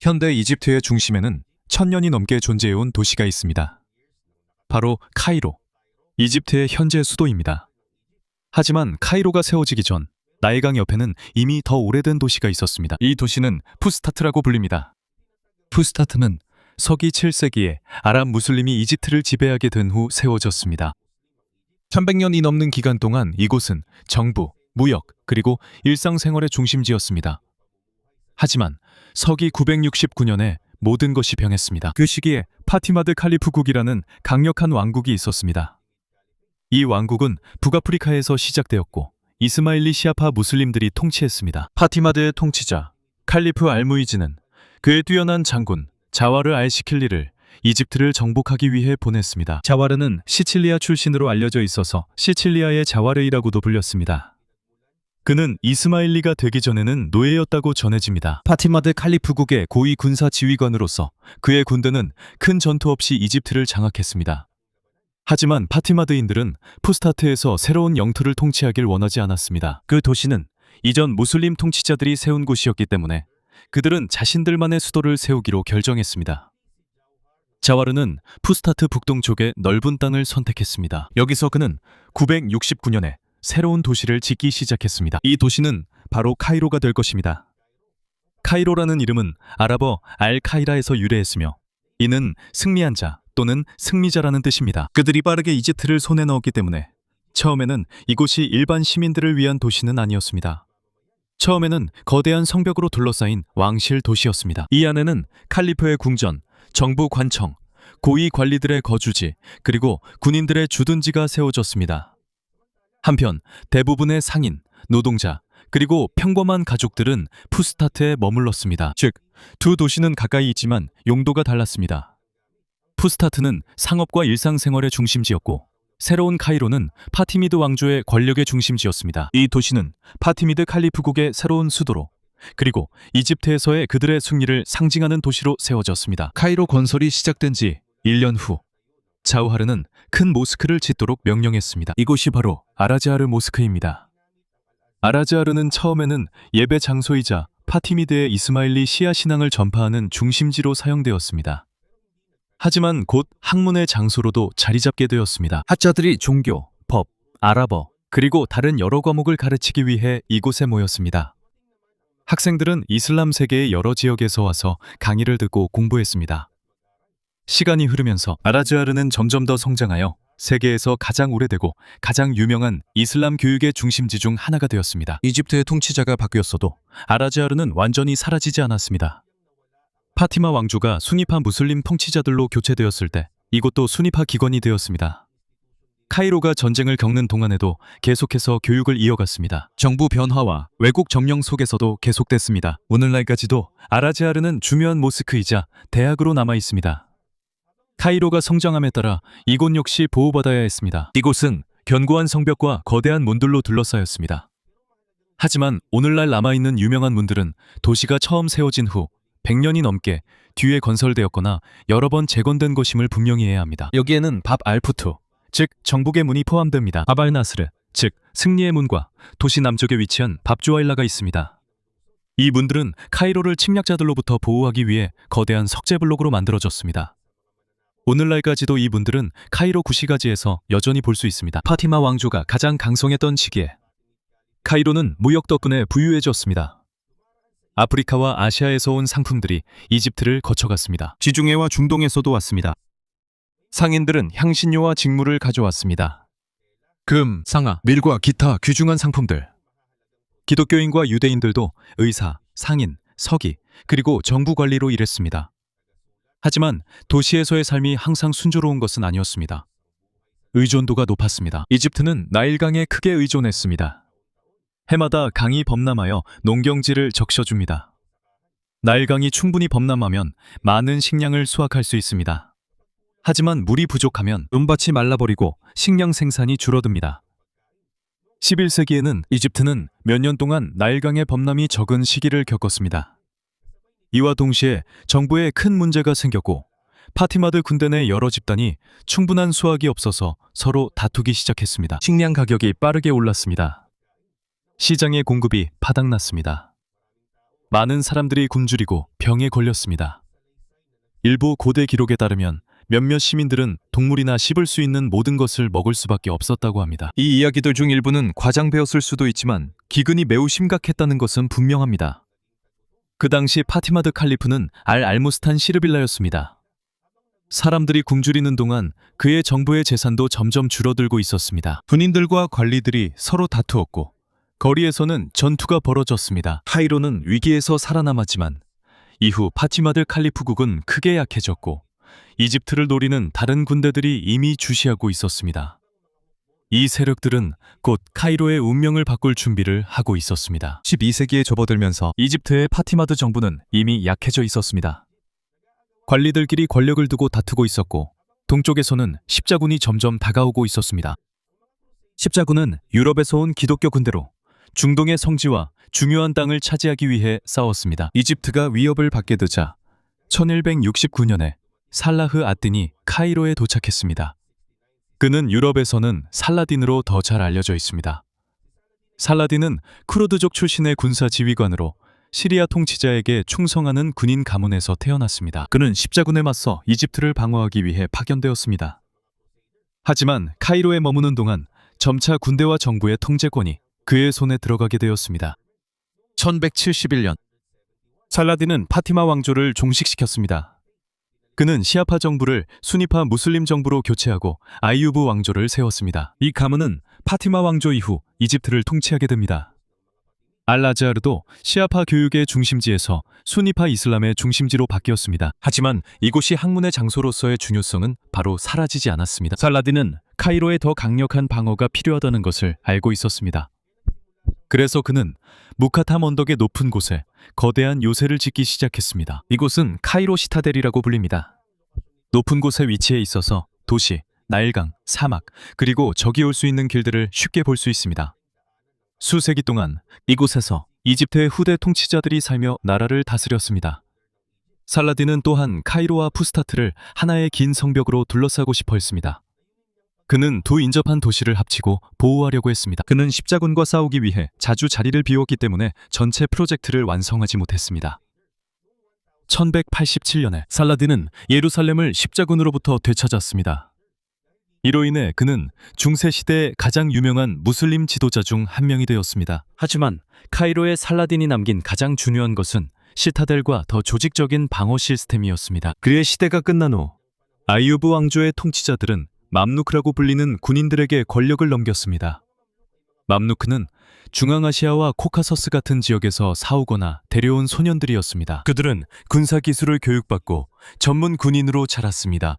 현대 이집트의 중심에는 1000년이 넘게 존재해온 도시가 있습니다. 바로 카이로, 이집트의 현재 수도입니다. 하지만 카이로가 세워지기 전 나일강 옆에는 이미 더 오래된 도시가 있었습니다. 이 도시는 푸스타트라고 불립니다. 푸스타트는 서기 7세기에 아랍 무슬림이 이집트를 지배하게 된 후 세워졌습니다. 1100년이 넘는 기간 동안 이곳은 정부, 무역, 그리고 일상생활의 중심지였습니다. 하지만 서기 969년에 모든 것이 변했습니다. 그 시기에 파티마드 칼리프국이라는 강력한 왕국이 있었습니다. 이 왕국은 북아프리카에서 시작되었고 이스마일리 시아파 무슬림들이 통치했습니다. 파티마드의 통치자 칼리프 알무이즈는 그의 뛰어난 장군 자와르 알시킬리를 이집트를 정복하기 위해 보냈습니다. 자와르는 시칠리아 출신으로 알려져 있어서 시칠리아의 자와르이라고도 불렸습니다. 그는 이스마일리가 되기 전에는 노예였다고 전해집니다. 파티마드 칼리프국의 고위 군사 지휘관으로서 그의 군대는 큰 전투 없이 이집트를 장악했습니다. 하지만 파티마드인들은 푸스타트에서 새로운 영토를 통치하길 원하지 않았습니다. 그 도시는 이전 무슬림 통치자들이 세운 곳이었기 때문에 그들은 자신들만의 수도를 세우기로 결정했습니다. 자와르는 푸스타트 북동쪽의 넓은 땅을 선택했습니다. 여기서 그는 969년에 새로운 도시를 짓기 시작했습니다. 이 도시는 바로 카이로가 될 것입니다. 카이로라는 이름은 아랍어 알-카이라에서 유래했으며 이는 승리한 자 또는 승리자라는 뜻입니다. 그들이 빠르게 이집트를 손에 넣었기 때문에 처음에는 이곳이 일반 시민들을 위한 도시는 아니었습니다. 처음에는 거대한 성벽으로 둘러싸인 왕실 도시였습니다. 이 안에는 칼리프의 궁전, 정부 관청, 고위 관리들의 거주지, 그리고 군인들의 주둔지가 세워졌습니다. 한편 대부분의 상인, 노동자, 그리고 평범한 가족들은 푸스타트에 머물렀습니다. 즉, 두 도시는 가까이 있지만 용도가 달랐습니다. 푸스타트는 상업과 일상생활의 중심지였고 새로운 카이로는 파티미드 왕조의 권력의 중심지였습니다. 이 도시는 파티미드 칼리프국의 새로운 수도로 그리고 이집트에서의 그들의 승리를 상징하는 도시로 세워졌습니다. 카이로 건설이 시작된 지 1년 후 자우하르는 큰 모스크를 짓도록 명령했습니다. 이곳이 바로 아라즈하르 모스크입니다. 아라즈하르는 처음에는 예배 장소이자 파티미드의 이스마일리 시아 신앙을 전파하는 중심지로 사용되었습니다. 하지만 곧 학문의 장소로도 자리 잡게 되었습니다. 학자들이 종교, 법, 아랍어, 그리고 다른 여러 과목을 가르치기 위해 이곳에 모였습니다. 학생들은 이슬람 세계의 여러 지역에서 와서 강의를 듣고 공부했습니다. 시간이 흐르면서 아라즈하르는 점점 더 성장하여 세계에서 가장 오래되고 가장 유명한 이슬람 교육의 중심지 중 하나가 되었습니다. 이집트의 통치자가 바뀌었어도 아라즈하르는 완전히 사라지지 않았습니다. 파티마 왕조가 순위파 무슬림 통치자들로 교체되었을 때 이곳도 순위파 기관이 되었습니다. 카이로가 전쟁을 겪는 동안에도 계속해서 교육을 이어갔습니다. 정부 변화와 외국 점령 속에서도 계속됐습니다. 오늘날까지도 아라즈하르는 중요한 모스크이자 대학으로 남아 있습니다. 카이로가 성장함에 따라 이곳 역시 보호받아야 했습니다. 이곳은 견고한 성벽과 거대한 문들로 둘러싸였습니다. 하지만 오늘날 남아있는 유명한 문들은 도시가 처음 세워진 후 100년이 넘게 뒤에 건설되었거나 여러 번 재건된 것임을 분명히 해야 합니다. 여기에는 밥 알푸투, 즉 정복의 문이 포함됩니다. 밥 알나스르, 즉 승리의 문과 도시 남쪽에 위치한 밥주아일라가 있습니다. 이 문들은 카이로를 침략자들로부터 보호하기 위해 거대한 석재블록으로 만들어졌습니다. 오늘날까지도 이 문들은 카이로 구시가지에서 여전히 볼 수 있습니다. 파티마 왕조가 가장 강성했던 시기에 카이로는 무역 덕분에 부유해졌습니다. 아프리카와 아시아에서 온 상품들이 이집트를 거쳐갔습니다. 지중해와 중동에서도 왔습니다. 상인들은 향신료와 직물을 가져왔습니다. 금, 상아, 밀과 기타 귀중한 상품들. 기독교인과 유대인들도 의사, 상인, 서기, 그리고 정부 관리로 일했습니다. 하지만 도시에서의 삶이 항상 순조로운 것은 아니었습니다. 의존도가 높았습니다. 이집트는 나일강에 크게 의존했습니다. 해마다 강이 범람하여 농경지를 적셔줍니다. 나일강이 충분히 범람하면 많은 식량을 수확할 수 있습니다. 하지만 물이 부족하면 논밭이 말라버리고 식량 생산이 줄어듭니다. 11세기에는 이집트는 몇 년 동안 나일강의 범람이 적은 시기를 겪었습니다. 이와 동시에 정부에 큰 문제가 생겼고 파티마드 군대 내 여러 집단이 충분한 수확이 없어서 서로 다투기 시작했습니다. 식량 가격이 빠르게 올랐습니다. 시장의 공급이 바닥났습니다. 많은 사람들이 굶주리고 병에 걸렸습니다. 일부 고대 기록에 따르면 몇몇 시민들은 동물이나 씹을 수 있는 모든 것을 먹을 수밖에 없었다고 합니다. 이 이야기들 중 일부는 과장되었을 수도 있지만 기근이 매우 심각했다는 것은 분명합니다. 그 당시 파티마드 칼리프는 알무스탄 시르빌라였습니다. 사람들이 굶주리는 동안 그의 정부의 재산도 점점 줄어들고 있었습니다. 군인들과 관리들이 서로 다투었고 거리에서는 전투가 벌어졌습니다. 카이로는 위기에서 살아남았지만 이후 파티마드 칼리프국은 크게 약해졌고 이집트를 노리는 다른 군대들이 이미 주시하고 있었습니다. 이 세력들은 곧 카이로의 운명을 바꿀 준비를 하고 있었습니다. 12세기에 접어들면서 이집트의 파티마드 정부는 이미 약해져 있었습니다. 관리들끼리 권력을 두고 다투고 있었고 동쪽에서는 십자군이 점점 다가오고 있었습니다. 십자군은 유럽에서 온 기독교 군대로 중동의 성지와 중요한 땅을 차지하기 위해 싸웠습니다. 이집트가 위협을 받게 되자 1169년에 살라흐 아딘이 카이로에 도착했습니다. 그는 유럽에서는 살라딘으로 더 잘 알려져 있습니다. 살라딘은 쿠르드족 출신의 군사 지휘관으로 시리아 통치자에게 충성하는 군인 가문에서 태어났습니다. 그는 십자군에 맞서 이집트를 방어하기 위해 파견되었습니다. 하지만 카이로에 머무는 동안 점차 군대와 정부의 통제권이 그의 손에 들어가게 되었습니다. 1171년 살라딘은 파티마 왕조를 종식시켰습니다. 그는 시아파 정부를 수니파 무슬림 정부로 교체하고 아이유브 왕조를 세웠습니다. 이 가문은 파티마 왕조 이후 이집트를 통치하게 됩니다. 알라자르도 시아파 교육의 중심지에서 수니파 이슬람의 중심지로 바뀌었습니다. 하지만 이곳이 학문의 장소로서의 중요성은 바로 사라지지 않았습니다. 살라딘은 카이로에 더 강력한 방어가 필요하다는 것을 알고 있었습니다. 그래서 그는 무카탐 언덕의 높은 곳에 거대한 요새를 짓기 시작했습니다. 이곳은 카이로 시타델이라고 불립니다. 높은 곳에 위치해 있어서 도시, 나일강, 사막, 그리고 적이 올 수 있는 길들을 쉽게 볼 수 있습니다. 수세기 동안 이곳에서 이집트의 후대 통치자들이 살며 나라를 다스렸습니다. 살라딘은 또한 카이로와 푸스타트를 하나의 긴 성벽으로 둘러싸고 싶어 했습니다. 그는 두 인접한 도시를 합치고 보호하려고 했습니다. 그는 십자군과 싸우기 위해 자주 자리를 비웠기 때문에 전체 프로젝트를 완성하지 못했습니다. 1187년에 살라딘은 예루살렘을 십자군으로부터 되찾았습니다. 이로 인해 그는 중세시대의 가장 유명한 무슬림 지도자 중 한 명이 되었습니다. 하지만 카이로의 살라딘이 남긴 가장 중요한 것은 시타델과 더 조직적인 방어 시스템이었습니다. 그의 시대가 끝난 후 아이유브 왕조의 통치자들은 맘루크라고 불리는 군인들에게 권력을 넘겼습니다. 맘루크는 중앙아시아와 코카서스 같은 지역에서 사오거나 데려온 소년들이었습니다. 그들은 군사기술을 교육받고 전문 군인으로 자랐습니다.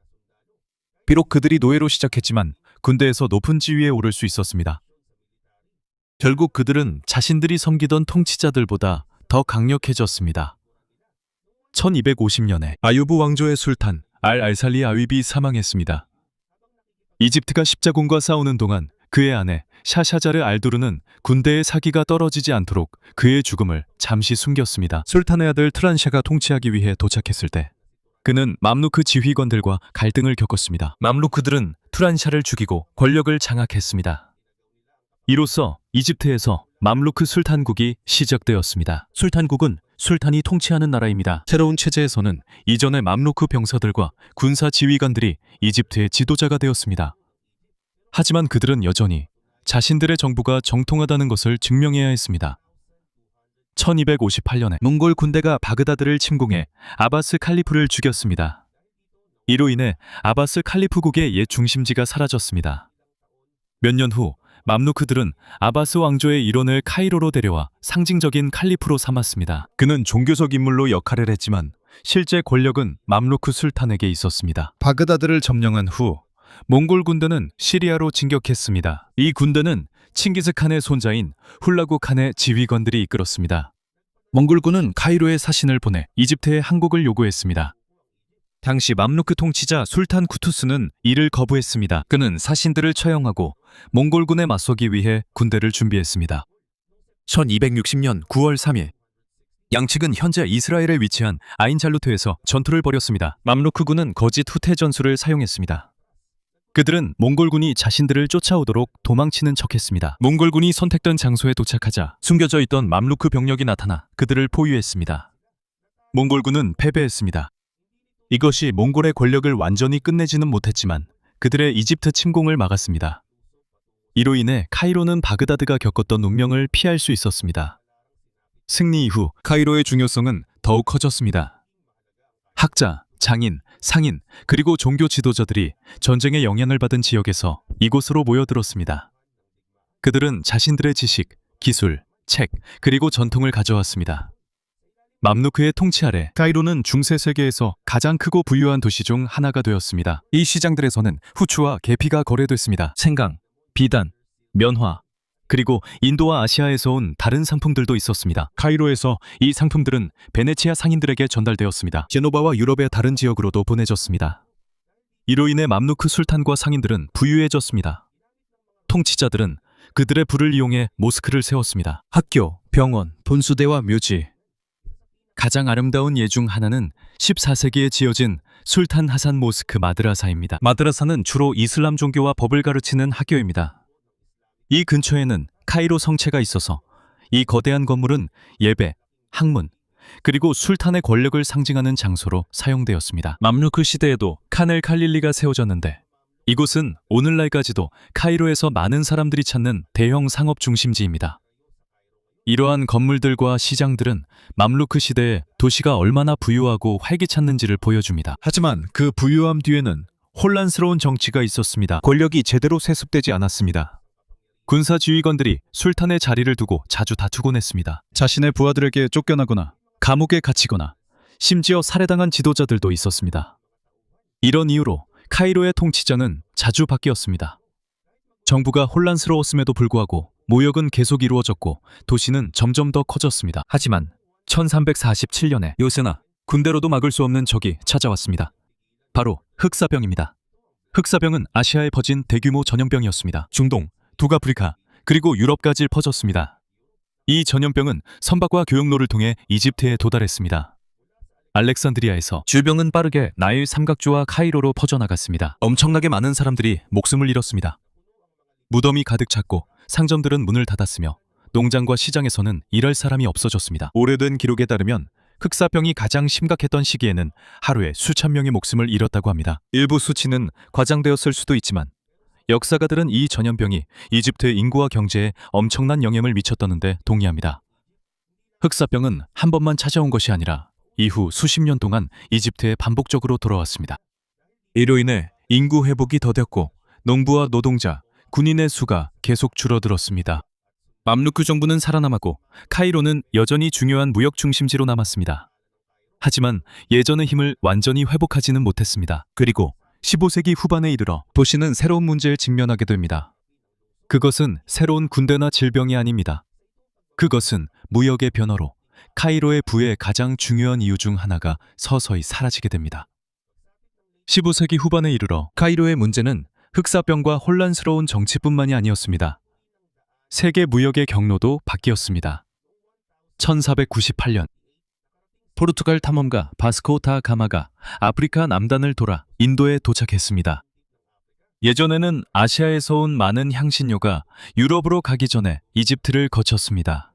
비록 그들이 노예로 시작했지만 군대에서 높은 지위에 오를 수 있었습니다. 결국 그들은 자신들이 섬기던 통치자들보다 더 강력해졌습니다. 1250년에 아유브 왕조의 술탄 알살리 아위비 사망했습니다. 이집트가 십자군과 싸우는 동안 그의 아내 샤샤자르 알두르는 군대의 사기가 떨어지지 않도록 그의 죽음을 잠시 숨겼습니다. 술탄의 아들 트란샤가 통치하기 위해 도착했을 때 그는 맘루크 지휘관들과 갈등을 겪었습니다. 맘루크들은 투란샤를 죽이고 권력을 장악했습니다. 이로써 이집트에서 맘루크 술탄국이 시작되었습니다. 술탄국은 술탄이 통치하는 나라입니다. 새로운 체제에서는 이전의 맘루크 병사들과 군사 지휘관들이 이집트의 지도자가 되었습니다. 하지만 그들은 여전히 자신들의 정부가 정통하다는 것을 증명해야 했습니다. 1258년에 몽골 군대가 바그다드를 침공해 아바스 칼리프를 죽였습니다. 이로 인해 아바스 칼리프국의 옛 중심지가 사라졌습니다. 몇 년 후 맘루크들은 아바스 왕조의 일원을 카이로로 데려와 상징적인 칼리프로 삼았습니다. 그는 종교적 인물로 역할을 했지만 실제 권력은 맘루크 술탄에게 있었습니다. 바그다드를 점령한 후 몽골 군대는 시리아로 진격했습니다. 이 군대는 칭기스칸의 손자인 훌라구 칸의 지휘관들이 이끌었습니다. 몽골군은 카이로에 사신을 보내 이집트에 항복을 요구했습니다. 당시 맘루크 통치자 술탄 쿠투스는 이를 거부했습니다. 그는 사신들을 처형하고 몽골군에 맞서기 위해 군대를 준비했습니다. 1260년 9월 3일 양측은 현재 이스라엘에 위치한 아인잘루트에서 전투를 벌였습니다. 맘루크군은 거짓 후퇴 전술을 사용했습니다. 그들은 몽골군이 자신들을 쫓아오도록 도망치는 척했습니다. 몽골군이 선택된 장소에 도착하자 숨겨져 있던 맘루크 병력이 나타나 그들을 포위했습니다. 몽골군은 패배했습니다. 이것이 몽골의 권력을 완전히 끝내지는 못했지만 그들의 이집트 침공을 막았습니다. 이로 인해 카이로는 바그다드가 겪었던 운명을 피할 수 있었습니다. 승리 이후 카이로의 중요성은 더욱 커졌습니다. 학자, 장인, 상인, 그리고 종교 지도자들이 전쟁의 영향을 받은 지역에서 이곳으로 모여들었습니다. 그들은 자신들의 지식, 기술, 책, 그리고 전통을 가져왔습니다. 맘루크의 통치 아래 카이로는 중세 세계에서 가장 크고 부유한 도시 중 하나가 되었습니다. 이 시장들에서는 후추와 계피가 거래됐습니다. 생강, 비단, 면화, 그리고 인도와 아시아에서 온 다른 상품들도 있었습니다. 카이로에서 이 상품들은 베네치아 상인들에게 전달되었습니다. 제노바와 유럽의 다른 지역으로도 보내졌습니다. 이로 인해 맘루크 술탄과 상인들은 부유해졌습니다. 통치자들은 그들의 부를 이용해 모스크를 세웠습니다. 학교, 병원, 분수대와 묘지. 가장 아름다운 예 중 하나는 14세기에 지어진 술탄 하산 모스크 마드라사입니다. 마드라사는 주로 이슬람 종교와 법을 가르치는 학교입니다. 이 근처에는 카이로 성체가 있어서 이 거대한 건물은 예배, 학문, 그리고 술탄의 권력을 상징하는 장소로 사용되었습니다. 맘루크 시대에도 칸 엘 칼릴리가 세워졌는데 이곳은 오늘날까지도 카이로에서 많은 사람들이 찾는 대형 상업 중심지입니다. 이러한 건물들과 시장들은 맘루크 시대에 도시가 얼마나 부유하고 활기찼는지를 보여줍니다. 하지만 그 부유함 뒤에는 혼란스러운 정치가 있었습니다. 권력이 제대로 세습되지 않았습니다. 군사 지휘관들이 술탄의 자리를 두고 자주 다투곤 했습니다. 자신의 부하들에게 쫓겨나거나 감옥에 갇히거나 심지어 살해당한 지도자들도 있었습니다. 이런 이유로 카이로의 통치자는 자주 바뀌었습니다. 정부가 혼란스러웠음에도 불구하고 모욕은 계속 이루어졌고 도시는 점점 더 커졌습니다. 하지만 1347년에 요새나 군대로도 막을 수 없는 적이 찾아왔습니다. 바로 흑사병입니다. 흑사병은 아시아에 퍼진 대규모 전염병이었습니다. 중동, 북아프리카, 그리고 유럽까지 퍼졌습니다. 이 전염병은 선박과 교역로를 통해 이집트에 도달했습니다. 알렉산드리아에서 주병은 빠르게 나일 삼각주와 카이로로 퍼져나갔습니다. 엄청나게 많은 사람들이 목숨을 잃었습니다. 무덤이 가득 찼고 상점들은 문을 닫았으며 농장과 시장에서는 일할 사람이 없어졌습니다. 오래된 기록에 따르면 흑사병이 가장 심각했던 시기에는 하루에 수천 명의 목숨을 잃었다고 합니다. 일부 수치는 과장되었을 수도 있지만 역사가들은 이 전염병이 이집트의 인구와 경제에 엄청난 영향을 미쳤다는데 동의합니다. 흑사병은 한 번만 찾아온 것이 아니라 이후 수십 년 동안 이집트에 반복적으로 돌아왔습니다. 이로 인해 인구 회복이 더뎠고 농부와 노동자, 군인의 수가 계속 줄어들었습니다. 맘루크 정부는 살아남았고 카이로는 여전히 중요한 무역 중심지로 남았습니다. 하지만 예전의 힘을 완전히 회복하지는 못했습니다. 그리고 15세기 후반에 이르러 도시는 새로운 문제에 직면하게 됩니다. 그것은 새로운 군대나 질병이 아닙니다. 그것은 무역의 변화로 카이로의 부의 가장 중요한 이유 중 하나가 서서히 사라지게 됩니다. 15세기 후반에 이르러 카이로의 문제는 흑사병과 혼란스러운 정치뿐만이 아니었습니다. 세계 무역의 경로도 바뀌었습니다. 1498년 포르투갈 탐험가 바스코 다 가마가 아프리카 남단을 돌아 인도에 도착했습니다. 예전에는 아시아에서 온 많은 향신료가 유럽으로 가기 전에 이집트를 거쳤습니다.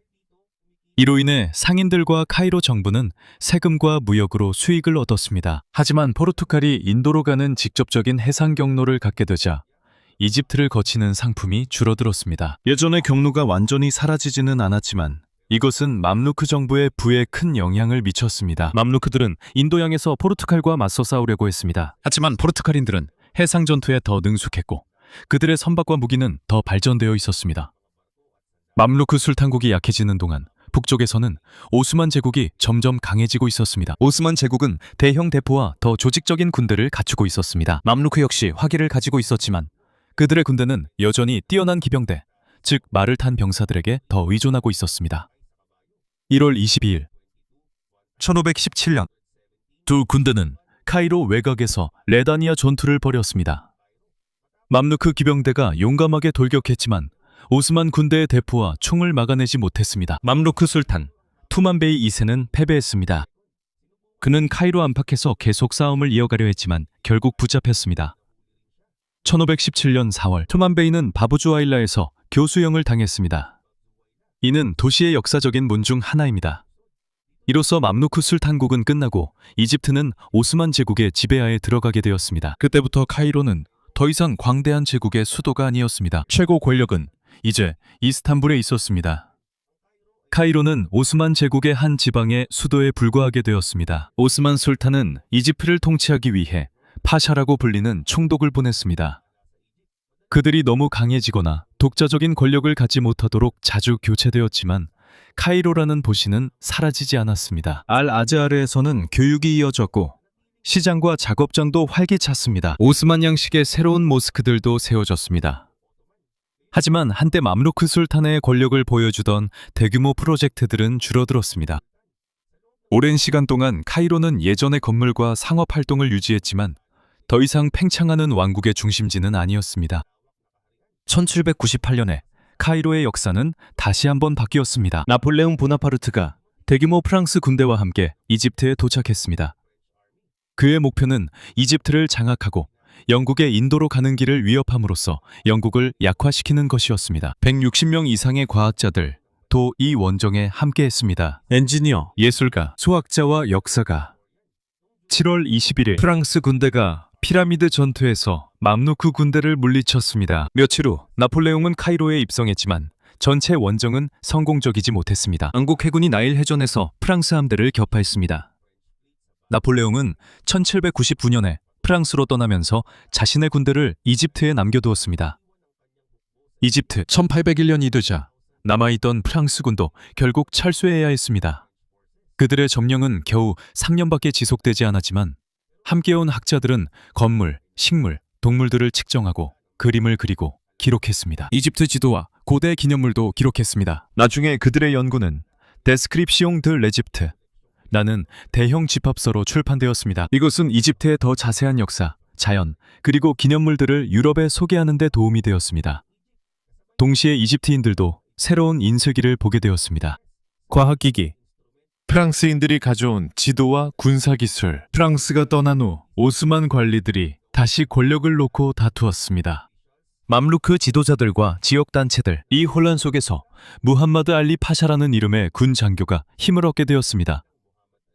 이로 인해 상인들과 카이로 정부는 세금과 무역으로 수익을 얻었습니다. 하지만 포르투갈이 인도로 가는 직접적인 해상 경로를 갖게 되자 이집트를 거치는 상품이 줄어들었습니다. 예전의 경로가 완전히 사라지지는 않았지만 이것은 맘루크 정부의 부에 큰 영향을 미쳤습니다. 맘루크들은 인도양에서 포르투갈과 맞서 싸우려고 했습니다. 하지만 포르투갈인들은 해상 전투에 더 능숙했고 그들의 선박과 무기는 더 발전되어 있었습니다. 맘루크 술탄국이 약해지는 동안 북쪽에서는 오스만 제국이 점점 강해지고 있었습니다. 오스만 제국은 대형 대포와 더 조직적인 군대를 갖추고 있었습니다. 맘루크 역시 화기를 가지고 있었지만 그들의 군대는 여전히 뛰어난 기병대, 즉 말을 탄 병사들에게 더 의존하고 있었습니다. 1월 22일 1517년 두 군대는 카이로 외곽에서 레다니아 전투를 벌였습니다. 맘루크 기병대가 용감하게 돌격했지만 오스만 군대의 대포와 총을 막아내지 못했습니다. 맘루크 술탄 투만베이 2세는 패배했습니다. 그는 카이로 안팎에서 계속 싸움을 이어가려 했지만 결국 붙잡혔습니다. 1517년 4월 투만베이는 바부주아일라에서 교수형을 당했습니다. 이는 도시의 역사적인 문 중 하나입니다. 이로써 맘루크 술탄국은 끝나고 이집트는 오스만 제국의 지배하에 들어가게 되었습니다. 그때부터 카이로는 더 이상 광대한 제국의 수도가 아니었습니다. 최고 권력은 이제 이스탄불에 있었습니다. 카이로는 오스만 제국의 한 지방의 수도에 불과하게 되었습니다. 오스만 술탄은 이집트를 통치하기 위해 파샤라고 불리는 총독을 보냈습니다. 그들이 너무 강해지거나 독자적인 권력을 갖지 못하도록 자주 교체되었지만 카이로라는 도시는 사라지지 않았습니다. 알-아즈하르에서는 교육이 이어졌고 시장과 작업장도 활기찼습니다. 오스만 양식의 새로운 모스크들도 세워졌습니다. 하지만 한때 맘루크 술탄의 권력을 보여주던 대규모 프로젝트들은 줄어들었습니다. 오랜 시간 동안 카이로는 예전의 건물과 상업 활동을 유지했지만 더 이상 팽창하는 왕국의 중심지는 아니었습니다. 1798년에 카이로의 역사는 다시 한번 바뀌었습니다. 나폴레옹 보나파르트가 대규모 프랑스 군대와 함께 이집트에 도착했습니다. 그의 목표는 이집트를 장악하고 영국의 인도로 가는 길을 위협함으로써 영국을 약화시키는 것이었습니다. 160명 이상의 과학자들, 또 이 원정에 함께했습니다. 엔지니어, 예술가, 수학자와 역사가. 7월 21일 프랑스 군대가 피라미드 전투에서 맘루크 군대를 물리쳤습니다. 며칠 후 나폴레옹은 카이로에 입성했지만 전체 원정은 성공적이지 못했습니다. 영국 해군이 나일 해전에서 프랑스 함대를 격파했습니다. 나폴레옹은 1799년에 프랑스로 떠나면서 자신의 군대를 이집트에 남겨두었습니다. 이집트 1801년이 되자 남아있던 프랑스군도 결국 철수해야 했습니다. 그들의 점령은 겨우 3년밖에 지속되지 않았지만 함께온 학자들은 건물, 식물, 동물들을 측정하고 그림을 그리고 기록했습니다. 이집트 지도와 고대 기념물도 기록했습니다. 나중에 그들의 연구는 데스크립시옹 드 레집트, 라는 대형 집합서로 출판되었습니다. 이것은 이집트의 더 자세한 역사, 자연, 그리고 기념물들을 유럽에 소개하는 데 도움이 되었습니다. 동시에 이집트인들도 새로운 인쇄기를 보게 되었습니다. 과학기기, 프랑스인들이 가져온 지도와 군사기술, 프랑스가 떠난 후 오스만 관리들이 다시 권력을 놓고 다투었습니다. 맘루크 지도자들과 지역단체들, 이 혼란 속에서 무함마드 알리 파샤라는 이름의 군 장교가 힘을 얻게 되었습니다.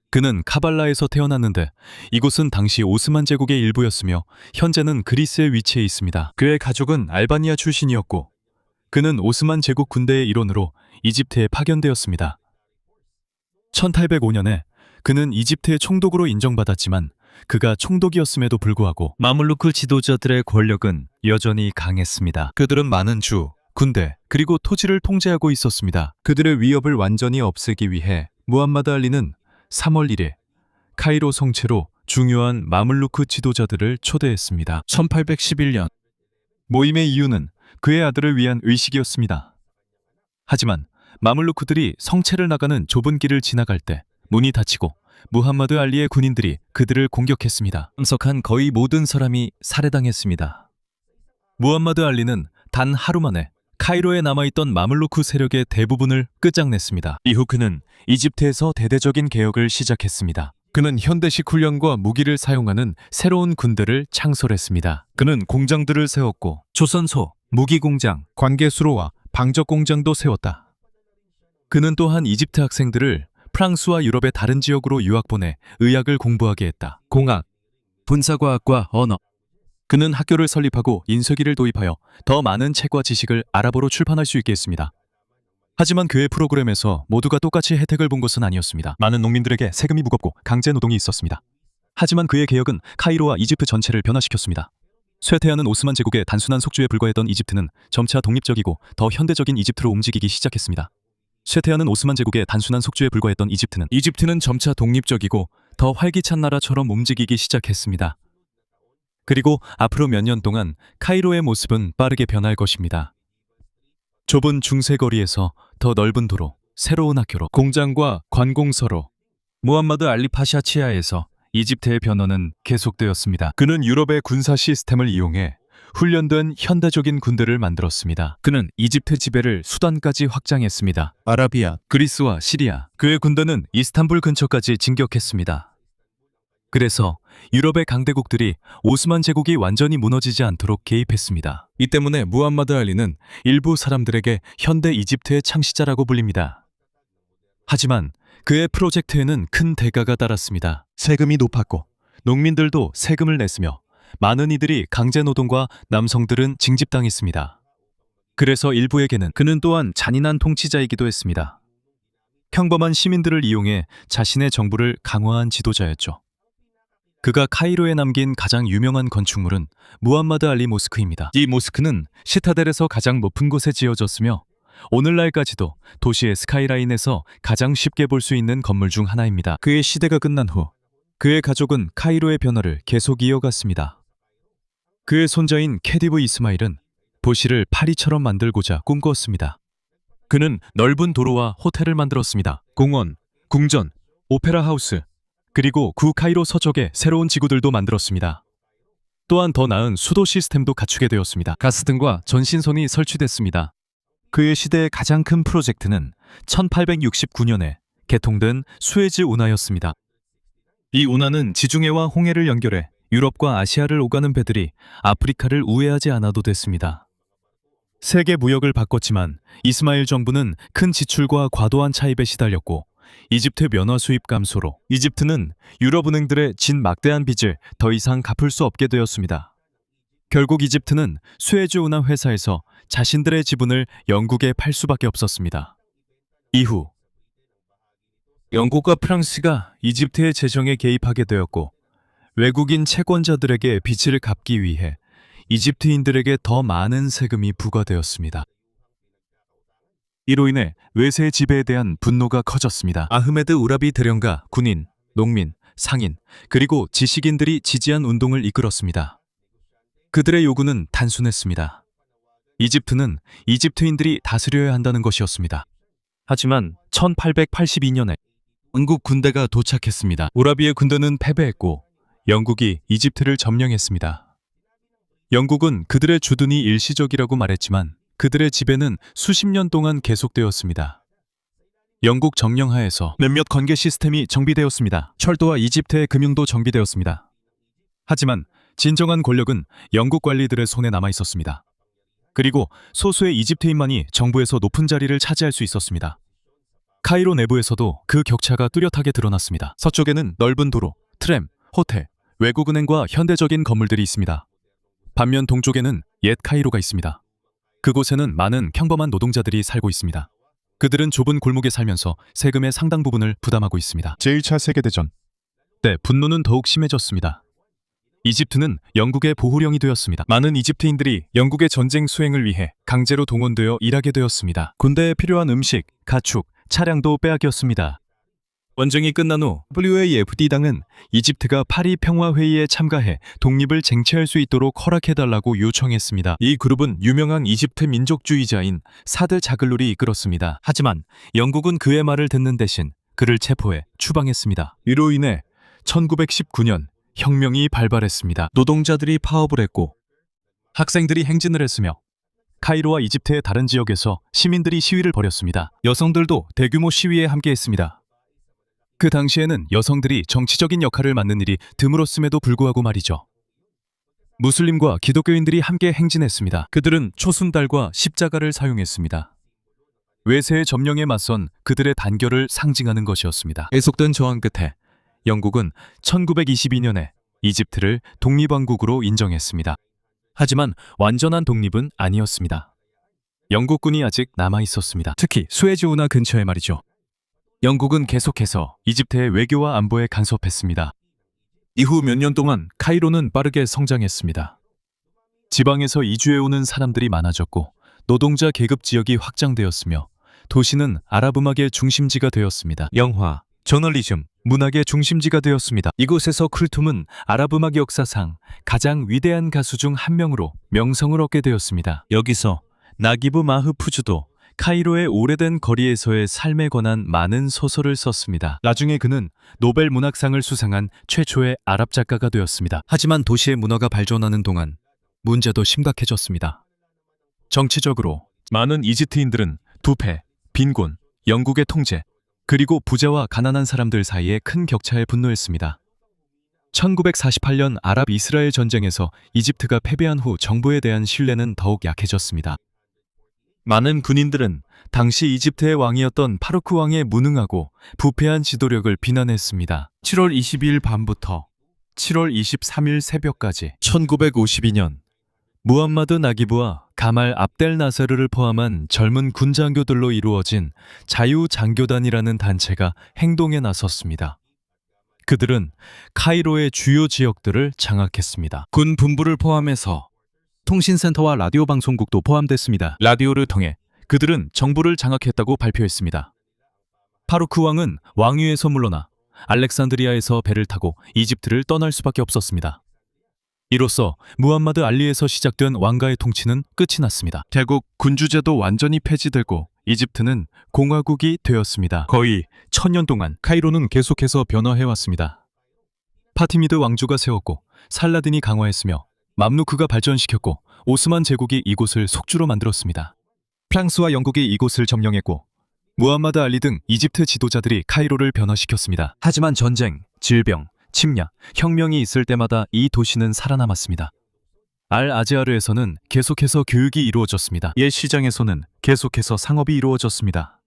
그는 카발라에서 태어났는데 이곳은 당시 오스만 제국의 일부였으며 현재는 그리스에 위치해 있습니다. 그의 가족은 알바니아 출신이었고 그는 오스만 제국 군대의 일원으로 이집트에 파견되었습니다. 1805년에 그는 이집트의 총독으로 인정받았지만 그가 총독이었음에도 불구하고 마물루크 지도자들의 권력은 여전히 강했습니다. 그들은 많은 주, 군대, 그리고 토지를 통제하고 있었습니다. 그들의 위협을 완전히 없애기 위해 무함마드 알리는 3월 1일 카이로 성체로 중요한 마물루크 지도자들을 초대했습니다. 1811년 모임의 이유는 그의 아들을 위한 의식이었습니다. 하지만 마물루크들이 성체를 나가는 좁은 길을 지나갈 때 문이 닫히고 무함마드 알리의 군인들이 그들을 공격했습니다. 참석한 거의 모든 사람이 살해당했습니다. 무함마드 알리는 단 하루 만에 카이로에 남아있던 마물루크 세력의 대부분을 끝장냈습니다. 이후 그는 이집트에서 대대적인 개혁을 시작했습니다. 그는 현대식 훈련과 무기를 사용하는 새로운 군대를 창설했습니다. 그는 공장들을 세웠고 조선소, 무기공장, 관계수로와 방적공장도 세웠다. 그는 또한 이집트 학생들을 프랑스와 유럽의 다른 지역으로 유학 보내 의학을 공부하게 했다. 공학, 분사과학과 언어. 그는 학교를 설립하고 인쇄기를 도입하여 더 많은 책과 지식을 아랍어로 출판할 수 있게 했습니다. 하지만 그의 프로그램에서 모두가 똑같이 혜택을 본 것은 아니었습니다. 많은 농민들에게 세금이 무겁고 강제 노동이 있었습니다. 하지만 그의 개혁은 카이로와 이집트 전체를 변화시켰습니다. 쇠퇴하는 오스만 제국의 단순한 속주에 불과했던 이집트는 점차 독립적이고 더 현대적인 이집트로 움직이기 시작했습니다. 쇠퇴하는 오스만 제국의 단순한 속주에 불과했던 이집트는 점차 독립적이고 더 활기찬 나라처럼 움직이기 시작했습니다. 그리고 앞으로 몇 년 동안 카이로의 모습은 빠르게 변할 것입니다. 좁은 중세거리에서 더 넓은 도로, 새로운 학교로, 공장과 관공서로, 무함마드 알리 파샤 치하에서 이집트의 변화는 계속되었습니다. 그는 유럽의 군사 시스템을 이용해 훈련된 현대적인 군대를 만들었습니다. 그는 이집트 지배를 수단까지 확장했습니다. 아라비아, 그리스와 시리아. 그의 군대는 이스탄불 근처까지 진격했습니다. 그래서 유럽의 강대국들이 오스만 제국이 완전히 무너지지 않도록 개입했습니다. 이 때문에 무함마드 알리는 일부 사람들에게 현대 이집트의 창시자라고 불립니다. 하지만 그의 프로젝트에는 큰 대가가 따랐습니다. 세금이 높았고 농민들도 세금을 냈으며 많은 이들이 강제노동과 남성들은 징집당했습니다. 그래서 일부에게는 그는 또한 잔인한 통치자이기도 했습니다. 평범한 시민들을 이용해 자신의 정부를 강화한 지도자였죠. 그가 카이로에 남긴 가장 유명한 건축물은 무함마드 알리 모스크입니다. 이 모스크는 시타델에서 가장 높은 곳에 지어졌으며 오늘날까지도 도시의 스카이라인에서 가장 쉽게 볼 수 있는 건물 중 하나입니다. 그의 시대가 끝난 후 그의 가족은 카이로의 변화를 계속 이어갔습니다. 그의 손자인 캐디브 이스마일은 도시를 파리처럼 만들고자 꿈꾸었습니다. 그는 넓은 도로와 호텔을 만들었습니다. 공원, 궁전, 오페라 하우스, 그리고 구 카이로 서쪽에 새로운 지구들도 만들었습니다. 또한 더 나은 수도 시스템도 갖추게 되었습니다. 가스 등과 전신선이 설치됐습니다. 그의 시대의 가장 큰 프로젝트는 1869년에 개통된 수에즈 운하였습니다. 이 운하는 지중해와 홍해를 연결해 유럽과 아시아를 오가는 배들이 아프리카를 우회하지 않아도 됐습니다. 세계 무역을 바꿨지만 이스마일 정부는 큰 지출과 과도한 차입에 시달렸고 이집트 면화 수입 감소로 이집트는 유럽 은행들의 진 막대한 빚을 더 이상 갚을 수 없게 되었습니다. 결국 이집트는 수에즈 운하 회사에서 자신들의 지분을 영국에 팔 수밖에 없었습니다. 이후 영국과 프랑스가 이집트의 재정에 개입하게 되었고 외국인 채권자들에게 빚을 갚기 위해 이집트인들에게 더 많은 세금이 부과되었습니다. 이로 인해 외세의 지배에 대한 분노가 커졌습니다. 아흐메드 우라비 대령과 군인, 농민, 상인, 그리고 지식인들이 지지한 운동을 이끌었습니다. 그들의 요구는 단순했습니다. 이집트는 이집트인들이 다스려야 한다는 것이었습니다. 하지만 1882년에 영국 군대가 도착했습니다. 우라비의 군대는 패배했고 영국이 이집트를 점령했습니다. 영국은 그들의 주둔이 일시적이라고 말했지만 그들의 지배는 수십 년 동안 계속되었습니다. 영국 점령하에서 몇몇 관계 시스템이 정비되었습니다. 철도와 이집트의 금융도 정비되었습니다. 하지만 진정한 권력은 영국 관리들의 손에 남아 있었습니다. 그리고 소수의 이집트인만이 정부에서 높은 자리를 차지할 수 있었습니다. 카이로 내부에서도 그 격차가 뚜렷하게 드러났습니다. 서쪽에는 넓은 도로, 트램, 호텔, 외국은행과 현대적인 건물들이 있습니다. 반면 동쪽에는 옛 카이로가 있습니다. 그곳에는 많은 평범한 노동자들이 살고 있습니다. 그들은 좁은 골목에 살면서 세금의 상당 부분을 부담하고 있습니다. 제1차 세계대전 때 분노는 더욱 심해졌습니다. 이집트는 영국의 보호령이 되었습니다. 많은 이집트인들이 영국의 전쟁 수행을 위해 강제로 동원되어 일하게 되었습니다. 군대에 필요한 음식, 가축, 차량도 빼앗겼습니다. 원정이 끝난 후 WAFD당은 이집트가 파리 평화회의에 참가해 독립을 쟁취할 수 있도록 허락해달라고 요청했습니다. 이 그룹은 유명한 이집트 민족주의자인 사드 자글룰이 이끌었습니다. 하지만 영국은 그의 말을 듣는 대신 그를 체포해 추방했습니다. 이로 인해 1919년 혁명이 발발했습니다. 노동자들이 파업을 했고 학생들이 행진을 했으며 카이로와 이집트의 다른 지역에서 시민들이 시위를 벌였습니다. 여성들도 대규모 시위에 함께했습니다. 그 당시에는 여성들이 정치적인 역할을 맡는 일이 드물었음에도 불구하고 말이죠. 무슬림과 기독교인들이 함께 행진했습니다. 그들은 초순달과 십자가를 사용했습니다. 외세의 점령에 맞선 그들의 단결을 상징하는 것이었습니다. 계속된 저항 끝에 영국은 1922년에 이집트를 독립왕국으로 인정했습니다. 하지만 완전한 독립은 아니었습니다. 영국군이 아직 남아 있었습니다. 특히 수에즈 운하 근처에 말이죠. 영국은 계속해서 이집트의 외교와 안보에 간섭했습니다. 이후 몇 년 동안 카이로는 빠르게 성장했습니다. 지방에서 이주해오는 사람들이 많아졌고 노동자 계급 지역이 확장되었으며 도시는 아랍 음악의 중심지가 되었습니다. 영화, 저널리즘, 문학의 중심지가 되었습니다. 이곳에서 쿨툼은 아랍 음악 역사상 가장 위대한 가수 중 한 명으로 명성을 얻게 되었습니다. 여기서 나기브 마흐푸즈도 카이로의 오래된 거리에서의 삶에 관한 많은 소설을 썼습니다. 나중에 그는 노벨 문학상을 수상한 최초의 아랍 작가가 되었습니다. 하지만 도시의 문화가 발전하는 동안 문제도 심각해졌습니다. 정치적으로 많은 이집트인들은 부패, 빈곤, 영국의 통제, 그리고 부자와 가난한 사람들 사이의 큰 격차에 분노했습니다. 1948년 아랍 이스라엘 전쟁에서 이집트가 패배한 후 정부에 대한 신뢰는 더욱 약해졌습니다. 많은 군인들은 당시 이집트의 왕이었던 파루크 왕의 무능하고 부패한 지도력을 비난했습니다. 7월 22일 밤부터 7월 23일 새벽까지 1952년 무함마드 나기브와 가말 압델 나세르를 포함한 젊은 군장교들로 이루어진 자유장교단이라는 단체가 행동에 나섰습니다. 그들은 카이로의 주요 지역들을 장악했습니다. 군 분부를 포함해서 통신센터와 라디오 방송국도 포함됐습니다. 라디오를 통해 그들은 정부를 장악했다고 발표했습니다. 파루크 왕은 왕위에서 물러나 알렉산드리아에서 배를 타고 이집트를 떠날 수밖에 없었습니다. 이로써 무함마드 알리에서 시작된 왕가의 통치는 끝이 났습니다. 결국 군주제도 완전히 폐지되고 이집트는 공화국이 되었습니다. 거의 1000년 동안 카이로는 계속해서 변화해왔습니다. 파티미드 왕조가 세웠고 살라딘이 강화했으며 맘루크가 발전시켰고 오스만 제국이 이곳을 속주로 만들었습니다. 프랑스와 영국이 이곳을 점령했고 무함마드 알리 등 이집트 지도자들이 카이로를 변화시켰습니다. 하지만 전쟁, 질병, 침략, 혁명이 있을 때마다 이 도시는 살아남았습니다. 알-아즈하르에서는 계속해서 교육이 이루어졌습니다. 옛 시장에서는 계속해서 상업이 이루어졌습니다.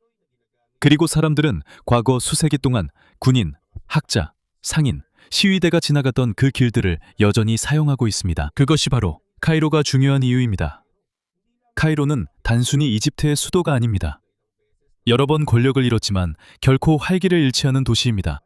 그리고 사람들은 과거 수세기 동안 군인, 학자, 상인, 시위대가 지나갔던 그 길들을 여전히 사용하고 있습니다. 그것이 바로 카이로가 중요한 이유입니다. 카이로는 단순히 이집트의 수도가 아닙니다. 여러 번 권력을 잃었지만 결코 활기를 잃지 않은 도시입니다.